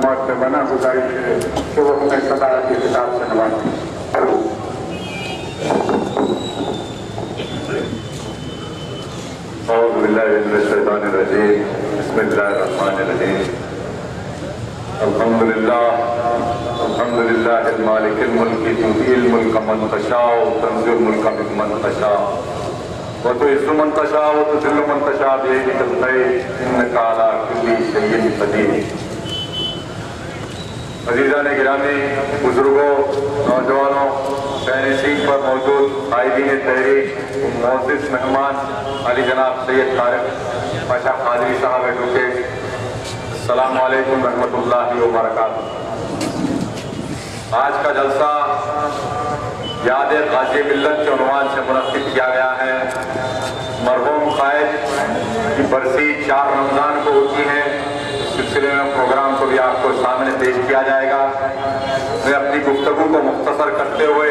موت سے بنا گزارش ہے کہ وہ ہمیں صدارت کے خطاب سے نوازیں۔ اعوذ باللہ من الشیطان الرجیم، بسم اللہ الرحمن الرحیم۔ الحمدللہ المالک الملک تؤتی الملک من تشاء وتنزع الملک ممن تشاء وتعز من تشاء وتذل من تشاء بيدک الخیر انک علی کل شیء قدیر۔ عزیزان گرامی، بزرگوں، نوجوانوں، شہنشین پر موجود قائدین تحریک، معزز مہمان علی جناب سید طارق پاشا قادری صاحب ایڈوکیٹ، السلام علیکم ورحمۃ اللہ وبرکاتہ۔ آج کا جلسہ یاد غازی ملت کے عنوان سے منعقد کیا گیا ہے۔ مرحوم قائد کی برسی 4 رمضان کو ہوتی ہے، اس سلسلے میں پروگرام کو بھی آپ کو سامنے پیش کیا جائے گا۔ میں اپنی گفتگو کو مختصر کرتے ہوئے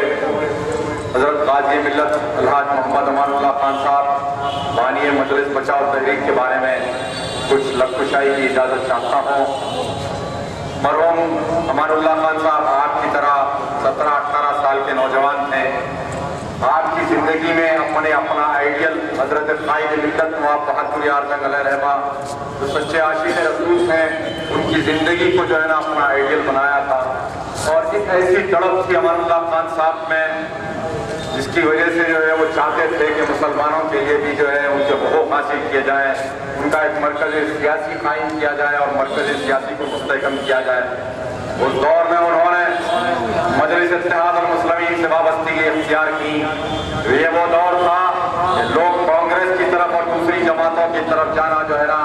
حضرت غازی ملت الحاج محمد امان اللہ خان صاحب بانی مجلس بچاؤ تحریک کے بارے میں کچھ لفظ کی اجازت چاہتا ہوں۔ مرحوم امان اللہ خان صاحب آپ کی طرح 17-18 سال کے نوجوان تھے۔ آپ کی زندگی میں اپنا آئیڈیل حضرت قائد ملت نواب بہادر یار جنگ علیہ رحمہ جو سچے عاشق رسول ہیں، ان کی زندگی کو جو ہے نا اپنا آئیڈیل بنایا تھا، اور ایک ایسی تڑپ تھی امان اللہ خان صاحب میں جس کی وجہ سے جو ہے وہ چاہتے تھے کہ مسلمانوں کے لیے بھی جو ہے ان کے حقوق حاصل کیے جائیں، ان کا ایک مرکز سیاسی قائم کیا جائے اور مرکز سیاسی کو مستحکم کیا جائے۔ اس دور میں انہوں نے مجلس اتحاد المسلمین سے وابستگی اختیار کی۔ یہ وہ دور تھا کہ لوگ کانگریس کی طرف اور دوسری جماعتوں کی طرف جانا جو ہے نا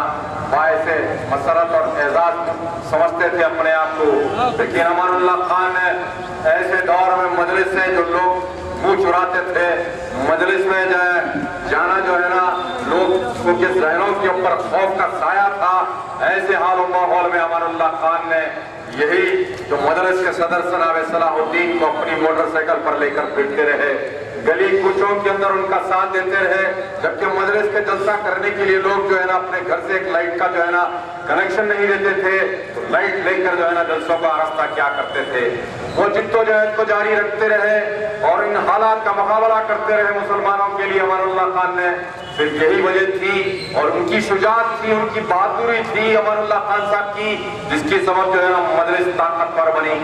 باعث مسرت اور اعزاز سمجھتے تھے اپنے آپ کو، لیکن امان اللہ خان نے ایسے دور میں مجلس سے جو لوگ منہ چراتے تھے، مجلس میں جانا جو ہے نا لوگ کے ذہنوں کے اوپر خوف کا سایہ تھا، ایسے حال و ماحول میں امان اللہ خان نے یہی جو مجلس کے صدر جناب صلاح الدین کو اپنی موٹر سائیکل پر لے کر پھرتے رہے، گلی کوچوں کے اندر ان کا ساتھ دیتے رہے، جبکہ مجلس کے جلسہ کرنے کے لیے لوگ جو ہے نا اپنے گھر سے ایک لائٹ کا جو ہے نا کنیکشن نہیں دیتے تھے، تو لائٹ لے کر جو ہے نا جلسوں کا آراستہ کیا کرتے تھے۔ وہ جدوجہد کو جاری رکھتے رہے اور ان حالات کا مقابلہ کرتے رہے مسلمانوں کے لیے۔ امان اللہ خان نے صرف یہی وجہ تھی اور ان کی شجاعت تھی، ان کی بہادری تھی امان اللہ خان صاحب کی، جس کی سبب جو ہے نا مجلس طاقتور بنی۔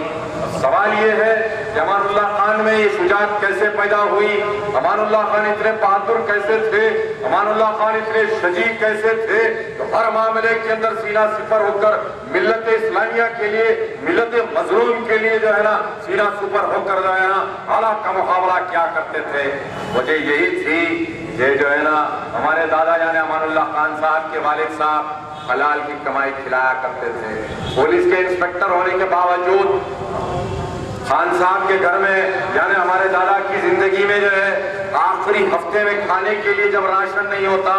سوال یہ ہے کہ امان اللہ خان میں یہ شجاعت کیسے پیدا ہوئی؟ امان اللہ خان اتنے بہادر کیسے تھے؟ امان اللہ خان اتنے شجیع کیسے تھے تو ہر معاملے کے اندر سینہ سپر ہو کر ملت اسلامیہ کے لیے، ملت مظلوم کے لیے جو ہے نا سینہ سپر ہو کر جو ہے نا حالات کا مقابلہ کیا کرتے تھے؟ وجہ یہی تھی، یہ جو ہے نا ہمارے دادا یعنی امان اللہ خان صاحب کے والد صاحب حلال کی کمائی کھلایا کرتے تھے۔ پولیس کے انسپکٹر ہونے کے باوجود خان صاحب کے گھر میں یعنی ہمارے دادا کی زندگی میں جو ہے آخری ہفتے میں کھانے کے لیے جب راشن نہیں ہوتا،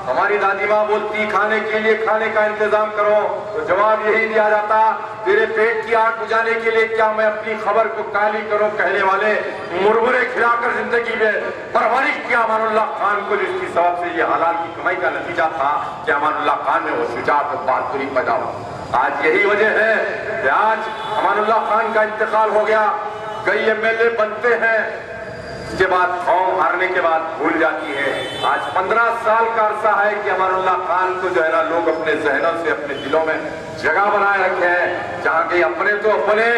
ہماری دادی ماں بولتی کھانے کے لیے کھانے کا انتظام کرو، تو جواب یہی دیا جاتا تیرے پیٹ کی آگ بجھانے کے لیے کیا میں اپنی خبر کو کالی کروں؟ کہنے والے مرمرے کھلا کر زندگی میں پرورش کیا امان اللہ خان کو، جس کی سبب سے یہ حلال کی کمائی کا نتیجہ تھا کہ امان اللہ خان میں وہ شجاعت و بہادری پیدا ہو۔ آج یہی وجہ ہے کہ آج امان اللہ خان کا انتقال ہو گیا، کئی MLA بنتے ہیں، اس کے بعد قوم ہارنے کے بعد بھول جاتی ہے۔ آج 15 سال کا عرصہ ہے کہ امان اللہ خان کو جو ہے نا لوگ اپنے ذہنوں سے اپنے دلوں میں جگہ بنائے رکھے ہیں، جہاں کہ اپنے تو اپنے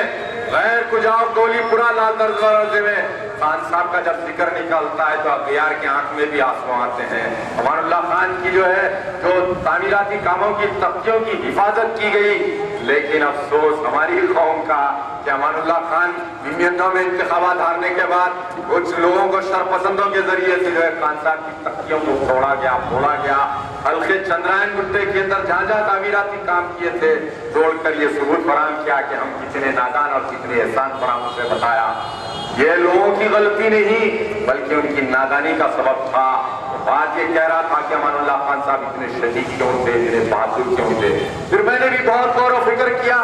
غیر کو جاؤ گولی پورا لال دروازے میں خان صاحب کا جب ذکر نکلتا ہے تو اغیار کی آنکھ میں بھی آنسو آتے ہیں۔ امان اللہ خان کی جو ہے جو تعمیراتی کاموں کی تختیوں کی حفاظت کی گئی، لیکن افسوس ہماری قوم کا کہ امان اللہ خان میتوں میں انتخابات ہارنے کے بعد کچھ لوگوں کو شرپسندوں کے ذریعے سے جو ہے خان صاحب کی تختیوں کو پھوڑا گیا۔ حلقے چندرائن گٹے کے اندر جہاں جہاں تعمیراتی کام کیے تھے توڑ کر یہ ثبوت فراہم کیا کہ ہم کتنے نادان اور کتنے احسان فراہم سے بتایا۔ یہ لوگوں کی غلطی نہیں بلکہ ان کی نادانی کا سبب تھا۔ بات یہ کہہ رہا تھا کہ امان اللہ خان صاحب اتنے شدید کیوں تھے، اتنے بہادر کیوں تھے؟ پھر میں نے بھی بہت غور و فکر کیا،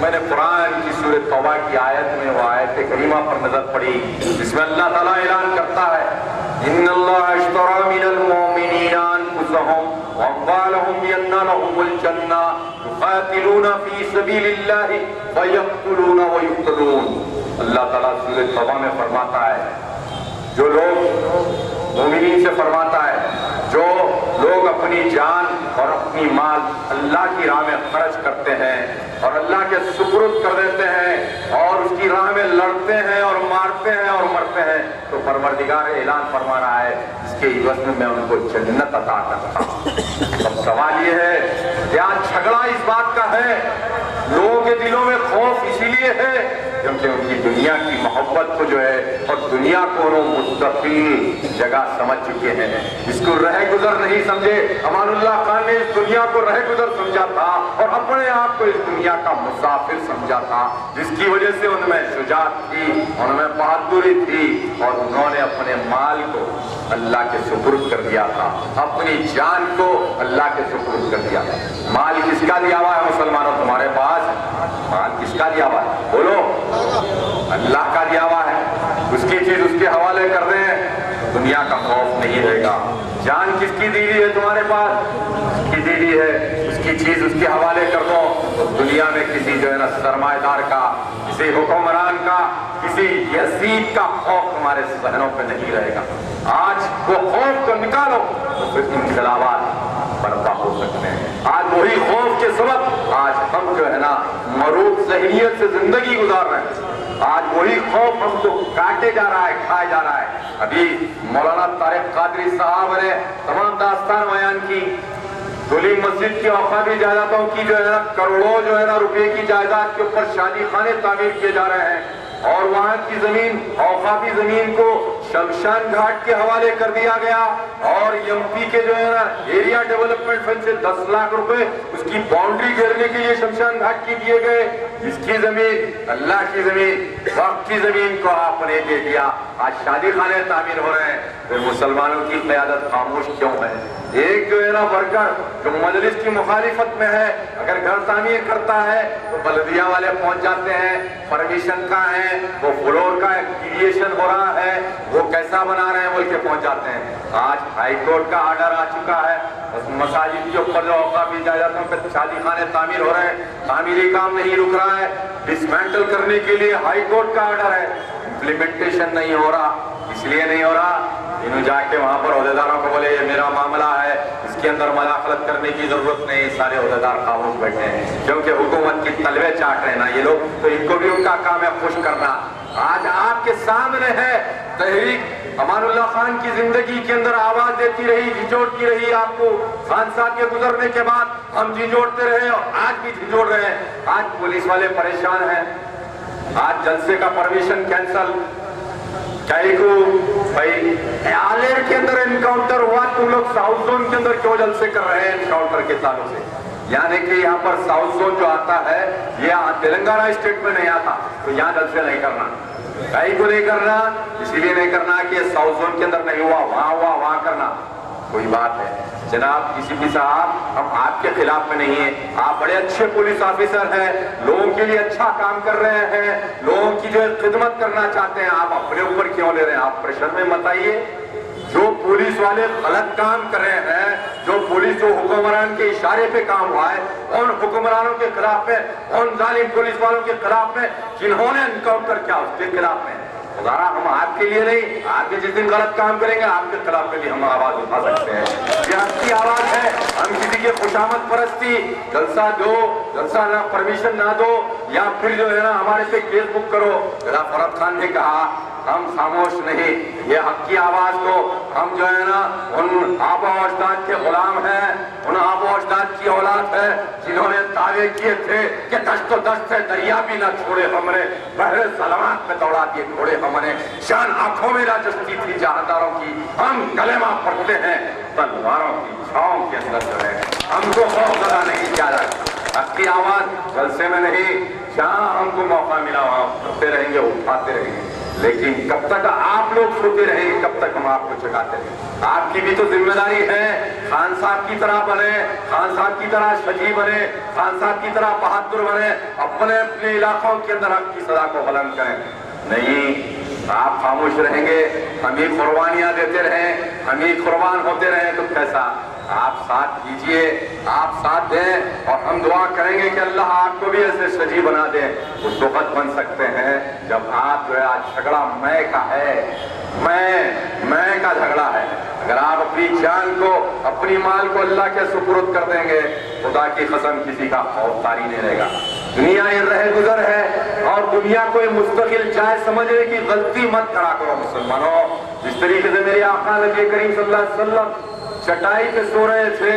میں نے قرآن کی سورۃ توبہ کی آیت میں وہ آیت کریمہ پر نظر پڑی جس میں اللہ تعالیٰ اعلان کرتا ہے ان اللہ اشتری من المؤمنین انفسهم انفسهم واموالهم بان لهم الجنہ يقاتلون في سبيل الله فيقتلون ويقتلون. اللہ تعالیٰ سورۃ توبہ میں فرماتا ہے، جو لوگ مومنین سے فرماتا ہے جو لوگ اپنی جان اور اپنی مال اللہ کی راہ میں خرچ کرتے ہیں اور اللہ کے سپرد کر دیتے ہیں اور اس کی راہ میں لڑتے ہیں اور مارتے ہیں اور مرتے ہیں، تو پروردگار اعلان فرما رہا ہے اس کے عوض میں ان کو جنت عطا کرتا ہوں. اب سوال یہ ہے، کیا جھگڑا اس بات کا ہے؟ لوگوں کے دلوں میں خوف اسی لیے ہے کیونکہ ان کی دنیا کی محبت کو جو ہے اور دنیا کو انہوں مستقل جگہ سمجھ چکے ہیں، اس کو رہ گزر نہیں سمجھے. امان اللہ خان نے اس دنیا کو رہ گزر سمجھا تھا اور اپنے آپ کو اس دنیا کا مسافر سمجھا تھا، جس کی وجہ سے ان میں شجاعت تھی، ان میں بہادری تھی اور انہوں نے اپنے مال کو اللہ کے سپرد کر دیا تھا، اپنی جان کو اللہ کے سپرد کر دیا تھا. مال کس کا دیا ہوا ہے مسلمانوں تمہارے پاس؟ مال کس کا دیا ہوا ہے؟ بولو. اللہ کا دیا ہوا ہے. اس کی چیز اس کے حوالے کر دیں، دنیا کا خوف نہیں رہے گا. جان کس کی دی ہے تمہارے پاس؟ اس کی دی ہے. اس کی چیز اس کے حوالے کر دو تو دنیا میں کسی جو ہے نا سرمایہ دار کا، کسی حکمران کا، کسی یزید کا خوف تمہارے ذہنوں پہ نہیں رہے گا. آج وہ خوف کو نکالو تو پھر انقلابات برپا ہو سکتے ہیں. آج وہی خوف کے سبب آج ہم جو ہے نا مروب ذہنیت سے زندگی گزار رہے ہیں. آج وہی خوف ہم کو کاٹے جا رہا ہے، کھائے جا رہا ہے. ابھی مولانا طارق قادری صاحب نے تمام داستان بیان کی. دھولی مسجد کی اوقافی جائیدادوں کی جو ہے نا کروڑوں جو ہے نا روپے کی جائیداد کے اوپر شادی خانے تعمیر کیے جا رہے ہیں اور وہاں کی زمین، اوقافی زمین کو شمشان گھاٹ کے حوالے کر دیا گیا اور ایم پی کے جو ہے نا ایریا ڈیولپمنٹ فنڈ سے 10 لاکھ روپے اس کی باؤنڈری گھیرنے کے لیے شمشان گھاٹ کی دیے گئے. اس کی زمین، اللہ کی زمین، وقت کی زمین کو آپ نے دے دیا. آج شادی خانے تعمیر ہو رہے ہیں. پھر مسلمانوں کی قیادت خاموش کیوں ہے؟ ایک جو ہے نا ورکر جو مجلس کی مخالفت میں ہے، اگر گھر تعمیر کرتا ہے تو بلدیہ والے پہنچ جاتے ہیں، پرمیشن کا ہے، وہ فلور کا کریشن ہو رہا ہے، وہ کیسا بنا رہے ہیں بول کے پہنچ جاتے ہیں. آج ہائی کورٹ کا آرڈر آ چکا ہے، مساجد کے اوپر جو اوقافی جائیدادوں پہ شادی خانے تعمیر ہو رہے ہیں، تعمیری کام نہیں رک رہا ہے، ڈسمینٹل کرنے کے لیے ہائی کورٹ کا آرڈر ہے، امپلیمنٹیشن نہیں ہو رہا. اس لیے نہیں ہو رہا انہوں جا کے وہاں پر عہدیداروں کو بولے یہ میرا معاملہ ہے، اس کے اندر مداخلت کرنے کی ضرورت نہیں. سارے عہدیدار خاموش بیٹھے ہیں کیونکہ حکومت کی تلوے چاٹ رہے نا یہ لوگ، تو ان کو بھی ان کا کام ہے خوش کرنا. آج آپ کے سامنے ہے تحریک امان اللہ خان کی زندگی کے اندر آواز دیتی رہی، جھنجھوڑتی رہی. آپ کو خان صاحب کے گزرنے کے بعد ہم جھنجھوڑتے رہے اور آج بھی جھنجھوڑ رہے ہیں. آج پولیس والے پریشان ہیں، آج جلسے کا پرمیشن کینسل. کئی کو بھائی آلیر کے اندر انکاؤنٹر ہوا، تم لوگ ساؤتھ زون کے اندر کیوں جلسے کر رہے ہیں انکاؤنٹر کے تعلق سے؟ یعنی کہ یہاں پر ساؤتھ زون جو آتا ہے یہ تلنگانہ اسٹیٹ میں نہیں آتا، تو یہاں جلسے نہیں کرنا. کئی کو نہیں کرنا اسی لیے نہیں کرنا کہ یہ ساؤتھ زون کے اندر نہیں ہوا، وہاں ہوا وہاں کرنا. کوئی بات ہے جناب ڈی سی پی صاحب، ہم آپ کے خلاف میں نہیں ہیں، آپ بڑے اچھے پولیس آفیسر ہیں، لوگوں کے لیے اچھا کام کر رہے ہیں، لوگوں کی جو خدمت کرنا چاہتے ہیں. آپ اپنے اوپر کیوں لے رہے ہیں؟ آپ پریشر میں مت آئیے. جو پولیس والے غلط کام کر رہے ہیں، جو پولیس جو حکمران کے اشارے پہ کام ہوا ہے، ان حکمرانوں کے خلاف میں، ان ظالم پولیس والوں کے خلاف میں جنہوں نے انکاؤنٹر کیا اس کے خلاف میں. خدا ہم آپ کے لیے نہیں، آپ کے جس دن غلط کام کریں گے آپ کے خلاف میں بھی ہم آواز اٹھا سکتے ہیں. یہ آپ کی آواز ہے. ہم کسی کے خوشامد پرستی، جلسہ دو، جلسہ نہ پرمیشن نہ دو، یا پھر جو ہے نا ہمارے پہ کیس بک کرو. جناب فرحت خان نے کہا ہم خاموش نہیں. یہ حق کی آواز کو ہم جو ہے نا ان آبا و اجداد کے غلام ہیں، ان آبا و اجداد کی اولاد ہے جنہوں نے دعوے کیے تھے کہ دشت و دشت سے دریا بھی نہ چھوڑے ہم نے، بحر ظلمات میں دوڑا دیے گھوڑے ہم نے، شان آنکھوں میں راجستی تھی جہانداروں کی، ہم کلمہ پڑھتے ہیں تلواروں کی چھاؤں کے اندر جو ہے، ہم کو خوف زدہ نہیں کیا جائے. حق کی آواز جلسے میں نہیں، جہاں ہم کو موقع ملا وہاں اٹھتے رہیں گے، اٹھاتے رہیں گے. لیکن کب تک آپ لوگ سوتے رہیں گے؟ کب تک ہم آپ کو جگاتے رہیں گے؟ آپ کی بھی تو ذمہ داری ہے. خان صاحب کی طرح بنے، خان صاحب کی طرح شجیع بنے، خان صاحب کی طرح بہادر بنے، اپنے اپنے علاقوں کے اندر حق کی صدا کو بلند کریں. نہیں، آپ خاموش رہیں گے، ہم ہی قربانیاں دیتے رہیں، ہم ہی قربان ہوتے رہیں تو کیسا؟ آپ ساتھ دیجئے، آپ ساتھ دیں، اور ہم دعا کریں گے کہ اللہ آپ کو بھی ایسے شجی بنا دیں۔ اس وقت بن سکتے ہیں جب آپ جو ہے آج جھگڑا میں کا ہے، میں کا جھگڑا ہے۔ اگر آپ اپنی جان کو، اپنی مال کو اللہ کے سپرد کر دیں گے، خدا کی قسم کسی کا خوف طاری نہیں رہے گا۔ دنیا یہ رہ گزر ہے، اور دنیا کو یہ مستقل جائے سمجھنے کی غلطی مت کرا کرو مسلمانوں۔ جس طریقے سے میرے آقا نبی کریم صلی اللہ علیہ وسلم چٹائی پہ سو رہے تھے،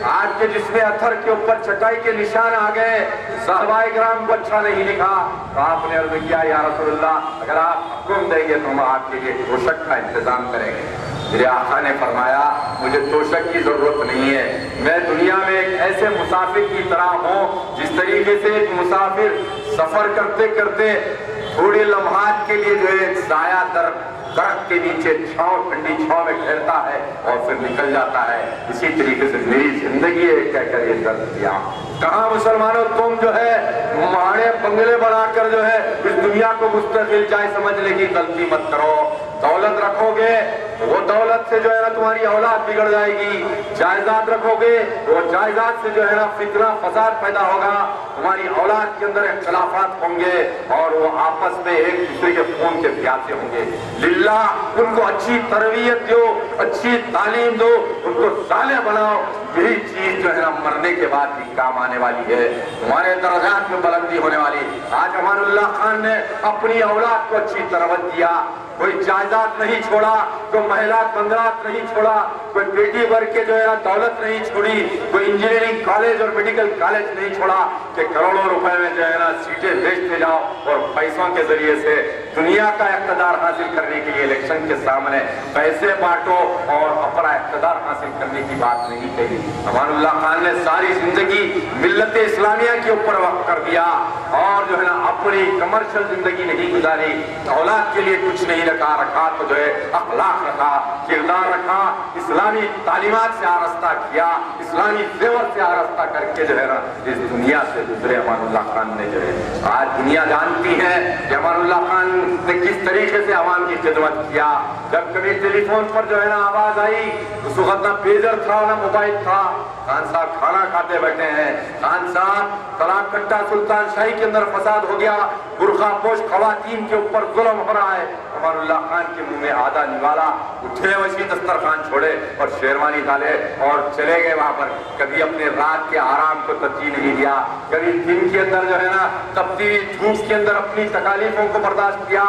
آپ کے جسم اتھر کے اوپر چٹائی کے نشان آ گئے، صحابہ کرام کو اچھا نہیں لکھا، تو آپ نے عرض کیا یا رسول اللہ اگر آپ حکم دیں گے تو ہم آپ کے لیے توشک کا انتظام کریں گے۔ میرے آقا نے فرمایا مجھے توشک کی ضرورت نہیں ہے، میں دنیا میں ایک ایسے مسافر کی طرح ہوں جس طریقے سے ایک مسافر سفر کرتے کرتے تھوڑے لمحات کے لیے جو ہے سایہ درخت کے نیچے چھاؤں، ٹھنڈی چھاؤں میں ٹھہرتا ہے اور پھر نکل جاتا ہے، اسی طریقے سے میری زندگی ہے کہہ کر یہ درد دیا۔ کہاں مسلمانوں تم جو ہے ماڑے بنگلے بنا کر جو ہے اس دنیا کو مستقل جائے سمجھنے کی غلطی مت کرو۔ دولت رکھو گے وہ دولت سے جو ہے نا تمہاری اولاد بگڑ جائے گی، جائیداد رکھو گے وہ جائیداد سے جو ہے نا فتنہ فساد پیدا ہوگا، تمہاری اولاد کے اندر اختلافات ہوں گے اور وہ آپس میں ایک دوسرے کے خون کے پیاسے ہوں گے۔ للہ ان کو اچھی تربیت دو، اچھی تعلیم دو، ان کو صالح بناؤ، یہی چیز جو ہے نا مرنے کے بعد بھی کام آنے والی ہے، تمہارے درجات میں بلندی ہونے والی۔ آج امان اللہ خان نے اپنی اولاد کو اچھی تربیت دیا، کوئی جائیداد نہیں چھوڑا، کوئی محلات بنگلات نہیں چھوڑا، کوئی بیٹی بھر کے جو ہے نا دولت نہیں چھوڑی، کوئی انجینئرنگ کالج اور میڈیکل کالج نہیں چھوڑا کہ کروڑوں روپے میں جو ہے نا سیٹیں بیچتے جاؤ اور پیسوں کے ذریعے سے دنیا کا اقتدار حاصل کرنے کے لیے الیکشن کے سامنے پیسے بانٹو اور اپنا اقتدار حاصل کرنے کی بات نہیں کہی۔ امان اللہ خان نے ساری زندگی ملت اسلامیہ کے اوپر وقف کر دیا اور جو ہے نا اپنی کمرشل زندگی نہیں گزاری، اولاد کے لیے کچھ نہیں رکھا تو جو ہے اخلاق رکھا، کردار رکھا، اسلامی تعلیمات سے آراستہ کیا، اسلامی زیور سے آراستہ کر کے جو ہے نا اس دنیا سے گزرے۔ امان اللہ خان نے جو ہے آج دنیا جانتی ہے کہ امان اللہ خان نے کس طریقے سے عوام کی خدمت کیا۔ جب کبھی ٹیلی فون پر جو ہے نا آواز آئی، اس وقت نہ پیجر تھا نہ موبائل تھا، خان صاحب کھانا کھاتے بیٹھے ہیں، خان صاحب طلاق کٹا سلطان شاہی کے اندر فساد ہو گیا، برقع پوش خواتین کے اوپر ظلم ہو رہا ہے، امان اللہ خان کے منہ میں آدھا نوالا، اٹھے وسیع دسترخوان چھوڑے اور شیروانی ڈالے اور چلے گئے وہاں پر۔ کبھی اپنے رات کے آرام کو ترجیح نہیں دیا، کبھی دن کے اندر جو ہے نا تپتی ہوئی دھوپ کے اندر اپنی تکالیفوں کو برداشت کیا،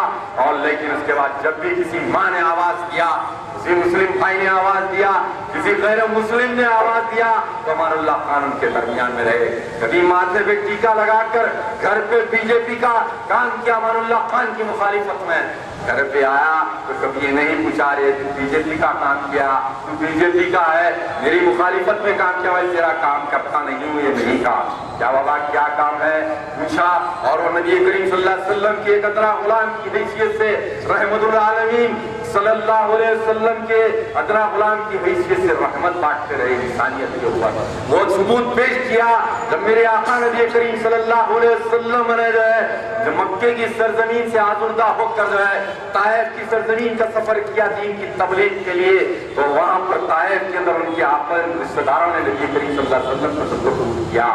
اور لیکن اس کے بعد جب بھی کسی ماں نے آواز دیا، کسی مسلم بھائی نے آواز دیا، کسی غیر مسلم نے آواز دیا تو امان اللہ خان ان کے درمیان میں رہے۔ کبھی ماتھے پہ ٹیکا لگا کر گھر پہ بی جے پی کا کام کیا امان اللہ خان کی مخالفت میں، گھر پہ آیا تو کبھی یہ نہیں پوچھا رہے تو بی جے پی کا کام کیا، تو بی جے پی کا ہے میری مخالفت میں کام کیا، میں تیرا کام کرتا نہیں ہوں، یہ نہیں کہا کیا بابا کیا کام ہے پوچھا، اور وہ نبی کریم صلی اللہ علیہ وسلم کے ایک ادنا غلام کی حیثیت سے رحمت العالمین صلی اللہ علیہ وسلم کے ادنا غلام کی حیثیت سے رحمت بانٹتے رہے انسانیت کے اوپر۔ وہ ثبوت پیش کیا جب میرے آقا نبی کریم صلی اللہ علیہ وسلم نے جو ہے جب مکے کی سرزمین سے آزردہ ہو کر جو ہے طائف کی سرزمین کا سفر کیا دین کی تبلیغ کے لیے، تو وہاں پر طائف کے اندر ان کے آپن رشتہ داروں نے نبی کریم صلی اللہ علیہ وسلم کا تصور کیا،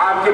آپ کے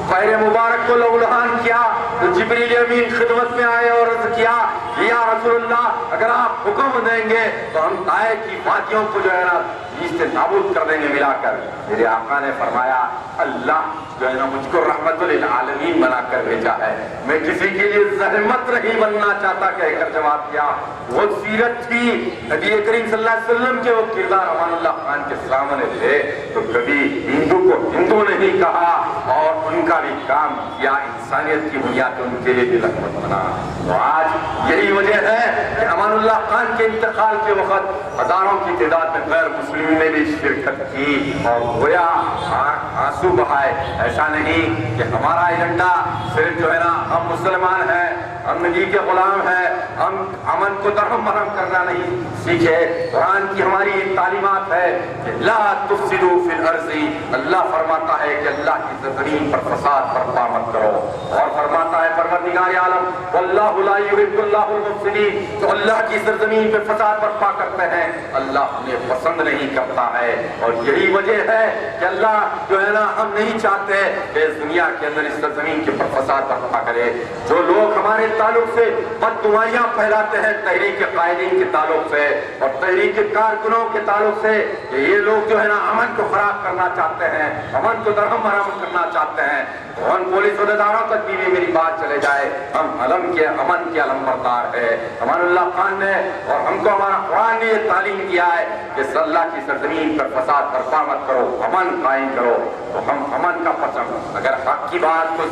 پیر مبارک کو لہولہان کیا، تو جبریل امین خدمت میں آئے اور عرض کیا یا رسول اللہ اگر آپ حکم دیں گے تو ہم طائف کی وادیوں کو جو ہے نا بیچ سے نابود کر دیں گے ملا کر۔ میرے آقا نے فرمایا اللہ جو ہے نا مجھ کو رحمت للعالمین بنا کر بھیجا ہے، میں کسی کے لیے زحمت نہیں بننا چاہتا کہہ کر جواب دیا۔ وہ سیرت تھی نبی کریم صلی اللہ علیہ وسلم کے، وہ کردار امان اللہ خان کے سامنے تھے تو کبھی ہندو کو ہندو نہیں کہا اور ان کا بھی کام کیا، انسانیت کی بنیاد ان کے لیے بھی رحمت بنا۔ تو آج یہی وجہ ہے کہ امان اللہ خان کے انتقال کے وقت ہزاروں کی تعداد میں غیر مسلم نے بھی شرکت کی اور گویا آنسو بہائے۔ ایسا نہیں کہ ہمارا ایجنڈا صرف جو ہے نا ہم مسلمان ہیں، ہم نبی کے غلام ہیں، ہم امن کو درہم مرہم کرنا نہیں سیکھے۔ قرآن کی ہماری تعلیمات ہے کہ لا تفسدوا فی الارض، اللہ فرماتا ہے کہ اللہ کی زمین پر فساد برپا مت کرو، اور فرماتا ہے پروردگار عالم واللہ لا یحب اللہ المفسدین، جو اللہ کی سرزمین پہ فساد برپا کرتے ہیں اللہ انہیں پسند نہیں کرتا ہے۔ اور یہی وجہ ہے کہ اللہ جو ہے نا ہم نہیں چاہتے کہ اس دنیا کے اندر اس سرزمین کے پر فساد برپا کرے۔ جو لوگ ہمارے تعلق سے بددعائیاں پھیلاتے ہیں تحریک قائدین کے تعلق سے اور تحریک کارکنوں کے تعلق سے کہ یہ لوگ جو ہے نا امن کو خراب کرنا چاہتے ہیں، امن کو درہم برہم کرنا چاہتے ہیں، تو ہم پولیس عہدیداروں تک بھی میری بات چلے جائے، ہم امن کے علمبردار ہے۔ امان اللہ خان نے اور ہم کو ہمارا قرآن نے یہ تعلیم دیا ہے کہ اللہ کی سرزمین پر فساد برپا مت کرو، امن قائم کرو۔ تو ہم امن کا پسند، اگر حق کی بات کو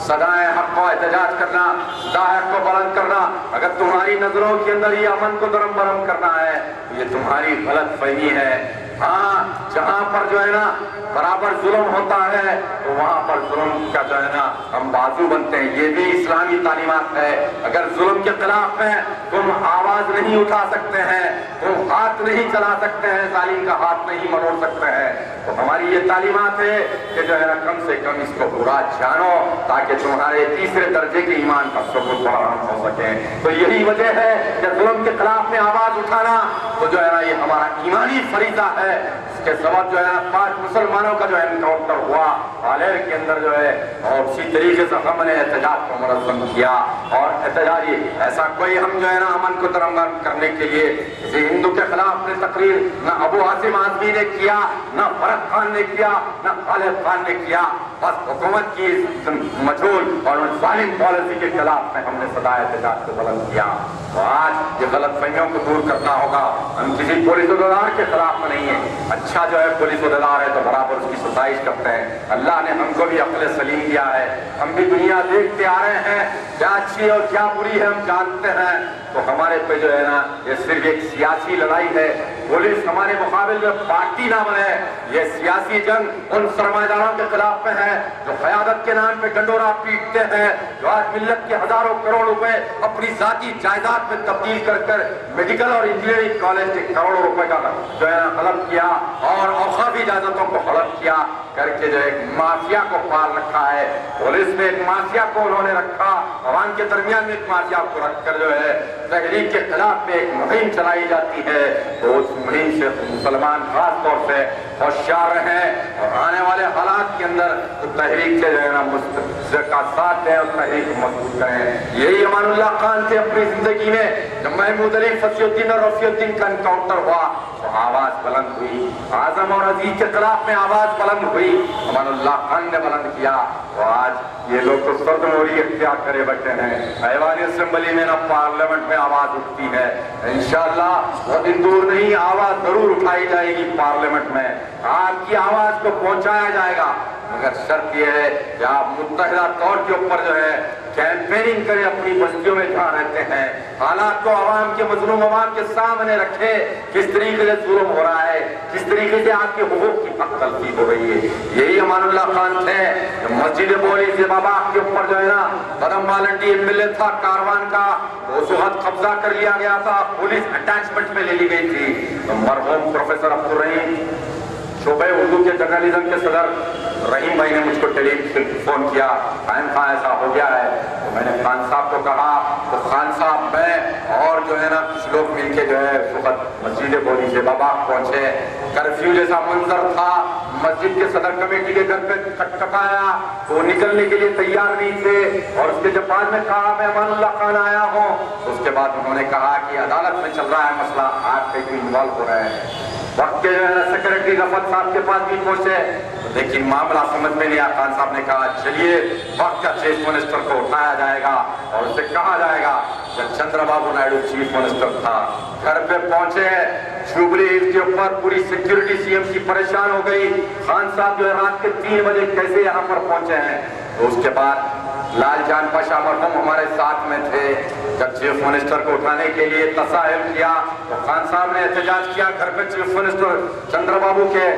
صدائے حق کو احتجاج کرنا، صدائے حق کو بلند کرنا، اگر تمہاری نظروں کے اندر یہ امن کو درہم برہم کرنا ہے تو یہ تمہاری غلط فہمی ہے۔ ہاں جہاں پر جو ہے نا برابر ظلم ہوتا ہے تو وہاں پر ظلم کا جو ہے نا ہم بازو بنتے ہیں، یہ بھی اسلامی تعلیمات ہے۔ اگر ظلم کے خلاف میں تم آواز نہیں اٹھا سکتے ہیں، تم ہاتھ نہیں چلا سکتے ہیں، ظالم کا ہاتھ نہیں مروڑ سکتے ہیں، تو ہماری یہ تعلیمات ہے کہ جو ہے نا کم سے کم اس کو برا جانو تاکہ تمہارے تیسرے درجے کے ایمان کا ثبوت فراہم ہو سکے۔ تو یہی وجہ ہے کہ ظلم کے خلاف میں آواز اٹھانا تو جو ہے نا یہ ہمارا ایمانی فریضہ ہے۔ اس کے سبب جو ہے نا 5 مسلمانوں کا جو ہے انکاؤنٹر ہوا حالیر کے اندر جو ہے، اور اسی طریقے سے ہم نے احتجاج کو منظم کیا۔ اور احتجاجی ایسا کوئی ہم جو ہے نا امن کو درہم کرنے کے لیے کسی ہندو کے خلاف نے تقریر نہ ابو عاصم آزمی نے کیا، نہ فرد خان نے کیا، نہ خالد خان نے کیا، بس حکومت کی مجہول اور ظالم پالیسی کے خلاف میں ہم نے صدائے احتجاج کو بلند کیا۔ تو آج یہ غلط فہمیوں کو دور کرنا ہوگا۔ ہم کسی پولیس عہدیدار کے خلاف نہیں ہیں، اچھا جو ہے پولیس عہدیدار ہے تو برابر اس کی ستائش کرتے ہیں۔ اللہ نے ہم کو بھی عقل سلیم دیا ہے، ہم بھی دنیا دیکھتے آ رہے ہیں کیا اچھی اور کیا بری ہے ہم جانتے ہیں۔ تو ہمارے پہ جو ہے نا یہ صرف ایک سیاسی لڑائی ہے، پولیس ہمارے مقابل میں پارٹی نہ بنے۔ یہ سیاسی جنگ ان سرمایہ داروں کے خلاف میں ہے جو قیادت کے نام پہ ڈنڈورا پیٹتے ہیں، جو آج ملت کے ہزاروں کروڑ روپے اپنی ذاتی جائیداد میں تبدیل کر کر میڈیکل اور انجینئرنگ کالج کے کروڑوں روپے کا جو ہے نا ہڑپ کیا اور اوقافی اجازتوں کو ہڑپ کیا کر کے جو ایک مافیا کو پال رکھا ہے۔ پولیس میں ایک مافیا کو انہوں نے رکھا، عوام کے درمیان میں ایک مافیا کو رکھ کر جو ہے تحریک کے خلاف میں ایک مہم چلائی جاتی ہے۔ تو اس مہم سے مسلمان خاص طور سے ہوشیار رہیں اور آنے والے حالات کے اندر تو تحریک کے جو ہے نا کا ساتھ دیں اور تحریک مضبوط کریں۔ یہی امان اللہ خان سے اپنی زندگی میں جب محمود علی فصیح الدین اور رفیع الدین کا انکاؤنٹر ہوا تو آواز بلند ہوئی، اعظم اور عزیز کے خلاف میں آواز بلند ہوئی، امان اللہ خان نے بلند کیا۔ تو آج یہ لوگ تو سرد موری اختیار کرے بیٹھے ہیں، ایوان اسمبلی میں نہ پارلیمنٹ میں آواز اٹھتی ہے۔ انشاءاللہ وہ دن دور نہیں، آواز ضرور اٹھائی جائے گی پارلیمنٹ میں، آپ کی آواز کو پہنچایا جائے گا، مگر شرط یہ ہے کہ آپ متحدہ طور کے اوپر جو ہے کیمپیننگ کریں، اپنی بستیوں میں جہاں رہتے ہیں حالات کو عوام کے مظلوم عوام کے سامنے رکھے، کس طریقے سے ظلم ہو رہا ہے، کس طریقے سے آپ کے حقوق کی حق تلفی ہو رہی ہے۔ یہی امان اللہ خان تھے، مسجد بولی سے بابا کے اوپر جو ہے نا قدم مالنڈی MLA تھا کاروان کا، اس وقت قبضہ کر لیا گیا تھا، پولیس اٹیچمنٹ میں لے لی گئی تھی۔ تو مرحوم پروفیسر عبدالرحیم شعبہ اردو کے جرنلزم کے صدر رحیم بھائی نے مجھ کو ٹیلی فون کیا، قائم خان ایسا ہو گیا ہے۔ تو میں نے خان صاحب کو کہا، تو خان صاحب میں اور جو ہے نا کچھ لوگ مل کے جو ہے اس وقت مسجد بولی سے بابا پہنچے، کرفیو جیسا منظر تھا، مسجد کے صدر کمیٹی کے گھر پہ کھٹکھٹایا، وہ نکلنے کے لیے تیار نہیں تھے، اور اس کے جب بعد میں کہا میں امان اللہ خان آیا ہوں، اس کے بعد انہوں نے کہا کہ عدالت میں چل رہا ہے مسئلہ، آپ کہیں کوئی انوالو ہو رہے ہیں۔ وقت کے جو ہے سیکرٹری رفعت صاحب کے پاس بھی پہنچے، لیکن معاملہ سمجھ میں نہیں آیا۔ خان صاحب نے کہا چلیے وقت کا چیف منسٹر کو اٹھایا جائے گا اور اسے کہا جائے گا جب چندر بابو نائیڈو چیف منسٹر تھا۔ گھر پہ پہنچے، جوبلی ہلز کے اوپر پوری سیکیورٹی CM کی پریشان ہو گئی، خان صاحب جو ہے رات کے 3 بجے کیسے یہاں پر پہنچے ہیں۔ تو اس کے بعد لال جان پاشا مرحوم ہمارے ساتھ میں تھے، جب چیف منسٹر کو اٹھانے کے لیے تصاحب کیا تو خان صاحب نے احتجاج کیا، گھر پہ چیف منسٹر چندر بابو کے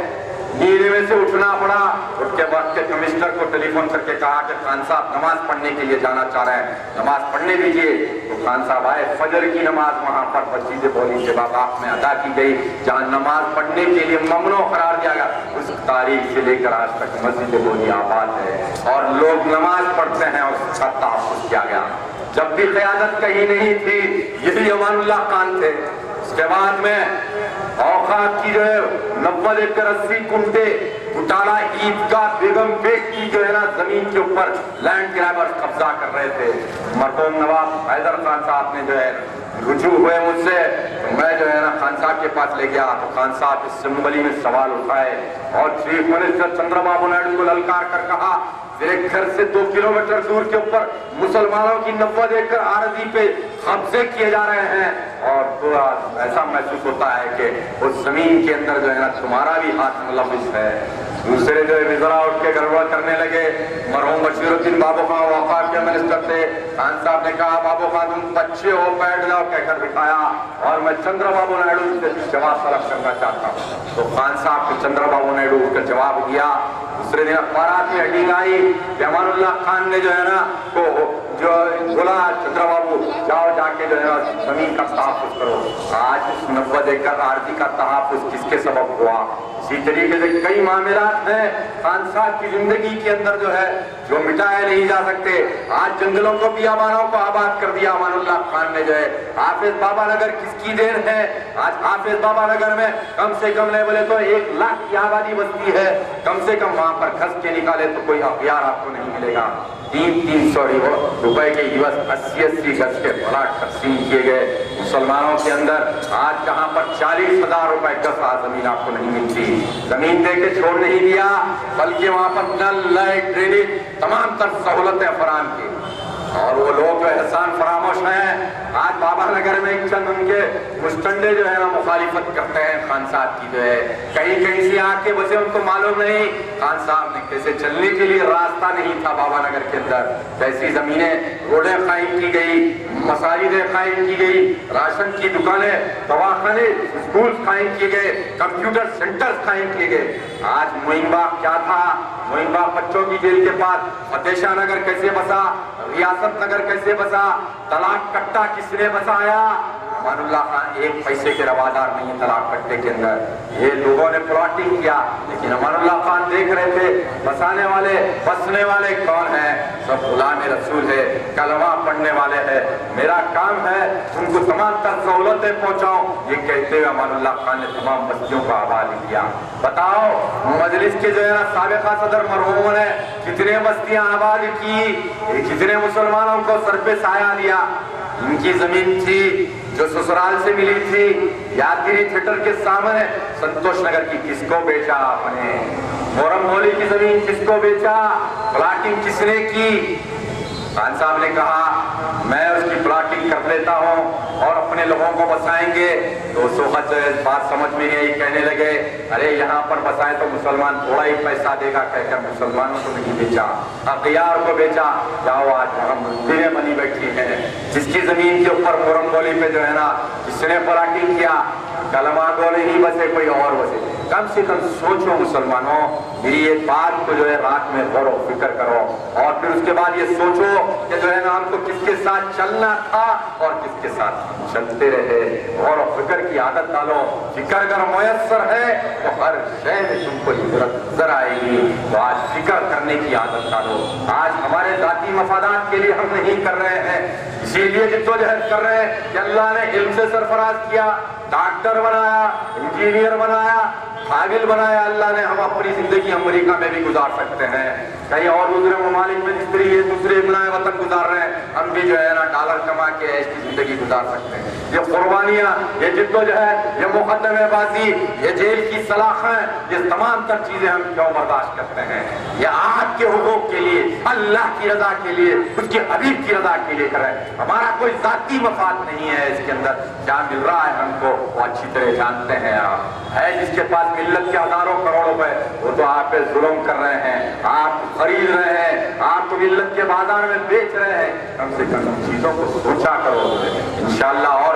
نیندے میں سے اٹھنا پڑا۔ اٹھ کے بعد کے کمشنر کو ٹیلی فون کر کے کہا کہ خان صاحب نماز پڑھنے کے لیے جانا چاہ رہے ہیں، نماز پڑھنے دیجیے۔ تو خان صاحب آئے، فجر کی نماز وہاں پر مسجد بولی سے بابا میں ادا کی گئی، جہاں نماز پڑھنے کے لیے ممنوع قرار دیا گیا۔ اس تاریخ سے لے کر آج تک مسجد بولی آباد ہے اور لوگ نماز پڑھتے ہیں اور اس کا تحفظ کیا گیا۔ جب بھی قیادت کہیں نہیں تھی یہی امان اللہ خان تھے. اس کے بعد میں اوقات کی جو ہے 90 ایکڑ 80 کنٹے بٹالہ عیدگاہ بیگم بیگ کی جو ہے نا زمین کے اوپر لینڈ گرابرز قبضہ کر رہے تھے. مرحوم نواب حیدر خان صاحب نے جو ہے رجوع ہوئے مجھ سے, تو میں جو ہے نا خان صاحب کے پاس لے گیا. تو خان صاحب اسمبلی میں سوال اٹھائے اور چیف منسٹر چندرا بابو نائیڈو کو للکار کر کہا میرے گھر سے 2 کلومیٹر دور کے اوپر مسلمانوں کی 90 ایکڑ اراضی پہ قبضے کیے جا رہے ہیں, اور تھوڑا ایسا محسوس ہوتا ہے کہ اس زمین کے اندر جو ہے نا تمہارا بھی ہاتھ ملوث ہے. دوسرے جو وزراء اٹھ کے گڑبڑ کرنے لگے. مرحوم بشیر الدین بابو خان وقاف کے منسٹر تھے. خان صاحب نے کہا بابو خان تم بچے ہو بیٹھ جاؤ کہہ کر بٹھایا, اور میں چندرا بابو نائیڈو سے جواب طلب کرنا چاہتا ہوں. تو خان صاحب کو چندرا بابو نائیڈو کا جواب دیا. دوسرے دن اخبارات میں ہیڈنگ آئی کہ امان اللہ خان نے جو ہے نا کو جو بولا چندرا بابو جاؤ جا کے جو ہے نا زمین کا تحفظ کرو. آج اس 90 ایکڑ اراضی کا تحفظ کس کے سبب ہوا؟ اسی طریقے سے کئی معاملات ہیں خان صاحب کی زندگی کے اندر جو ہے جو مٹائے نہیں جا سکتے. آج جنگلوں کو بیابانوں کو آباد کر دیا امان اللہ خان نے جو ہے. حافظ بابا نگر کس کی دین ہے؟ آج حافظ بابا نگر میں کم سے کم نہیں بولے تو 1 لاکھ کی آبادی بستی ہے. کم سے کم وہاں پر گھس کے نکالے تو کوئی اخیار آپ کو نہیں ملے گا. 300 روپے کے عوض 80 گز کے پلاٹ تقسیم کیے گئے مسلمانوں کے اندر. آج کہاں پر 40,000 روپے گز زمین آپ کو نہیں ملتی. زمین دے کے چھوڑ نہیں دیا بلکہ وہاں پر نل لائٹ ڈرینیج تمام تر سہولتیں فراہم کی, اور وہ لوگ جو احسان فراموش ہیں. آج بابا نگر میں چند ان کے مستنڈے جو ہے نا مخالفت کرتے ہیں خان صاحب کی جو ہے. کہیں سے آ کے بسے ان کو معلوم نہیں خان صاحب نے کیسے چلنے کے لیے راستہ نہیں تھا بابا نگر کے اندر. کیسی زمینیں روڈیں قائم کی گئی, مساجدیں قائم کی گئی, راشن کی دکانیں, دواخانے, اسکول قائم کیے گئے, کمپیوٹر سینٹر قائم کیے گئے. آج معین باغ کیا تھا؟ معین باغ بچوں کی جیل کے پاس. فتح شاہ نگر کیسے بسا؟ ریاست نگر کیسے بسا؟ طلاق کٹا کس نے بسایا؟ امان اللہ خان 1 پیسے کے روادار نہیں ہے طلاق کٹے کے اندر. یہ لوگوں نے پلاٹنگ کیا, لیکن امان اللہ خان دیکھ رہے تھے بسانے والے بسنے والے کون ہیں؟ سب غلام رسول ہے, کلمہ پڑھنے والے ہیں. میرا کام ہے ان کو تمام تر سہولتیں پہنچاؤں. یہ کہتے ہوئے امان اللہ خان نے تمام بستیوں کو آباد کیا. بتاؤ مجلس کے جو ہے نا سابقہ صدر مرحوم نے کتنے بستیاں آباد کی, کتنے مسلمانوں کو سر پہ سایہ دیا. ان کی زمین تھی جو سسرال سے ملی تھی یادگیری تھیٹر کے سامنے, سنتوش نگر کی کس کو بیچا آپ نے؟ مورم مولی کی زمین کس کو بیچا؟ پلاٹنگ کس نے کی؟ خان صاحب نے کہا میں اس کی پلاٹنگ کر لیتا ہوں اور اپنے لوگوں کو بسائیں گے. تو اس وقت بات سمجھ میں نہیں آئی, کہنے لگے ارے یہاں پر بسائے تو مسلمان تھوڑا ہی پیسہ دے گا کہہ کر مسلمانوں کو نہیں بیچا, اخیار کو بیچا. جاؤ آج وہاں مندریں بنی بیٹھی ہیں جس کی زمین کے اوپر مورم بولی پہ جو ہے نا جس نے پلاٹنگ کیا کلمہ گو نہیں بسے کوئی اور بسے. کم سے کم سوچو مسلمانوں, میری یہ بات کو جو ہے رات میں غور و فکر کرو, اور پھر اس کے بعد یہ سوچو کہ جو ہے نا ہم کو کس کے ساتھ چلنا تھا اور کس کے ساتھ چلتے رہے. غور و فکر کی عادت ڈالو. فکر اگر میسر ہے تو ہر شے میں تم کو عبرت نظر آئے گی. تو آج فکر کرنے کی عادت ڈالو. آج ہمارے ذاتی مفادات کے لیے ہم نہیں کر رہے ہیں, اسی لیے جدوجہد کر رہے ہیں کہ اللہ نے علم سے سرفراز کیا, ڈاکٹر بنایا, انجینئر بنایا, قابل بنایا. اللہ نے ہم اپنی زندگی امریکہ میں بھی گزار سکتے ہیں, کئی اور دوسرے ممالک میں جس طریقے دوسرے ابنائے وطن گزار رہے ہیں, ہم بھی جو ہے نا ڈالر کما کے ایسی زندگی گزار سکتے ہیں. یہ قربانیاں, یہ جدوجہد, یہ مقدمے بازی, یہ جیل کی سلاخیں, یہ تمام تر چیزیں ہم کیوں برداشت کرتے ہیں؟ یہ آپ کے حقوق کے لیے, اللہ کی رضا کے لیے, اس کے حبیب کی رضا کے لیے کریں. ہمارا کوئی ذاتی مفاد نہیں ہے. اس کے اندر کیا مل رہا ہے ہم کو وہ اچھی طرح جانتے ہیں. آپ ہے جس کے پاس ملت کے ہزاروں کروڑ روپے, وہ تو آپ پہ ظلم کر رہے ہیں, آپ خرید رہے ہیں, آپ کو ملت کے بازار میں بیچ رہے ہیں. کم سے کم چیزوں کو سوچا کرو, انشاءاللہ اور